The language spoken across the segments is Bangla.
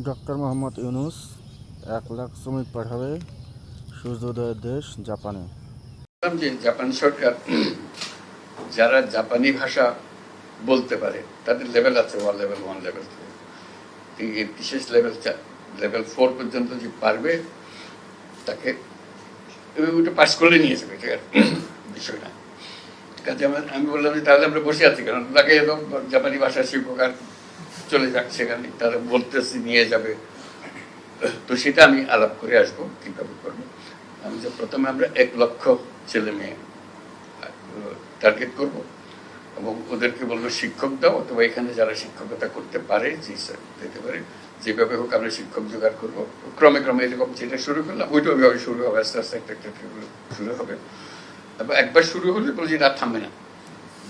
ডক্টর মোহাম্মদ ইউনূস 1,00,000 শ্রমিক পাঠাবে সূর্যোদয়ের দেশ জাপানে। যে জাপান সরকার যারা জাপানি ভাষা বলতে পারে তাদের লেভেল আছে, লেভেল 1, লেভেল 2, এই বিশেষ লেভেল 4 পর্যন্ত যে পারবে তাকে ওটা পাস করলে নিয়ে যাবে, ঠিক আছে বিষয় না। কাজে আমি বললাম যে তাহলে আমরা বসে আছি কারণ তাকে জাপানি ভাষা শিক্ষক আর চলে যাক সেখানে, তারা বলতেছি নিয়ে যাবে। তো সেটা আমি আলাপ করে আসবো কিভাবে করবো। আমি যে প্রথমে আমরা 1 লক্ষ ছেলে মেয়ে টার্গেট করব এবং ওদেরকে বলবো শিক্ষক দাও, অথবা এখানে যারা শিক্ষকতা করতে পারে যে দিতে পারে, যেভাবে হোক আমরা শিক্ষক জোগাড় করবো। ক্রমে ক্রমে এরকম যেটা শুরু করলাম ওইটা ওইভাবে শুরু হবে, আস্তে আস্তে একটা শুরু হবে। তারপর একবার শুরু হলে বলছি আর থামবে না,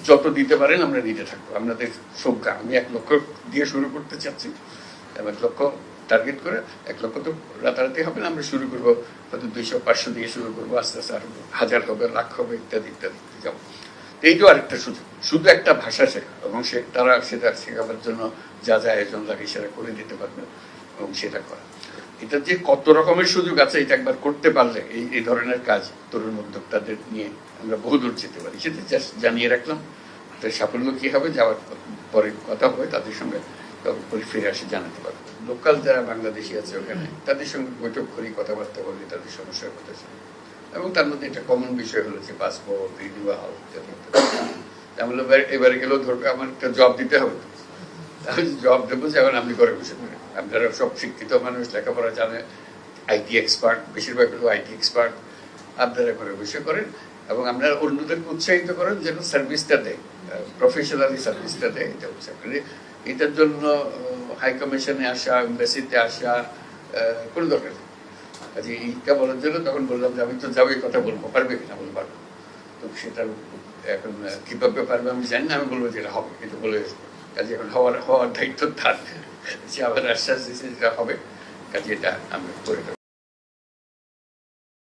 যত দিতে পারেন আমরা দিতে থাকবো। আপনাদের সংখ্যা আমি 1 লক্ষ দিয়ে শুরু করতে চাচ্ছি, 1 লক্ষ টার্গেট করে। 1 লক্ষ তো রাতারাতি হবে না, আমরা শুরু করবো হয়তো 200-500 দিয়ে শুরু করবো, আস্তে আস্তে আরো 1000 হবে, লাখ হবে, ইত্যাদি ইত্যাদি যাবো। এইটাও আরেকটা সুযোগ, শুধু একটা ভাষা শেখা এবং তারা সেটা শেখাবার জন্য যা যা আয়োজন লাগে সেটা করে দিতে পারবে এবং সেটা করা। এটা যে কত রকমের সুযোগ আছে এটা একবার করতে পারলে এই ধরনের কাজ তরুণ উদ্যোক্তাদের নিয়ে আমরা বহুদূর যেতে পারি। সেটা জাস্ট জানিয়ে রাখলাম। তার সাফল্য কি হবে যাওয়ার পরে কথা হবে, তাদের সঙ্গে ফিরে আসে জানাতে পারবো। লোকাল যারা বাংলাদেশি আছে ওখানে তাদের সঙ্গে বৈঠক করি, কথাবার্তা বলি, তাদের সমস্যার কথা শুনি। এবং তার মধ্যে একটা কমন বিষয় হলো যে পাসপোর্ট রিনিউয়াল, তাহলে এবারে গেলেও ধরবে আমার একটা জব দিতে হবে। আমি জব দেবো যে এখন আপনি করে বসে করেন, আপনারা সব শিক্ষিত মানুষ, লেখাপড়া জানে, আইটি এক্সপার্ট, বেশিরভাগ হলো আইটি এক্সপার্ট, আপনারা করে বসে করেন এবং আপনারা অন্যদেরকে উৎসাহিত করেন যেন সার্ভিসটা দেয়, প্রফেশনালি সার্ভিসটা দেয়। এটা হচ্ছে এটার জন্য হাই কমিশনে আসা, এমবাসিতে আসা কোনো দরকার নেই। কাজে এইটা বলার জন্য তখন বললাম যে আমি তো যাবো, এই কথা বলবো, পারবে কিনা বলবো পারবো। তো সেটা এখন কিভাবে পারবে আমি জানি না, আমি বলবো যে এটা হবে, এটা বলে আসবো। কাজে এখন হওয়ার দায়িত্ব তার, সে আবার আশ্বাস দিচ্ছে যেটা হবে, কাজে এটা আমরা করে দেবো।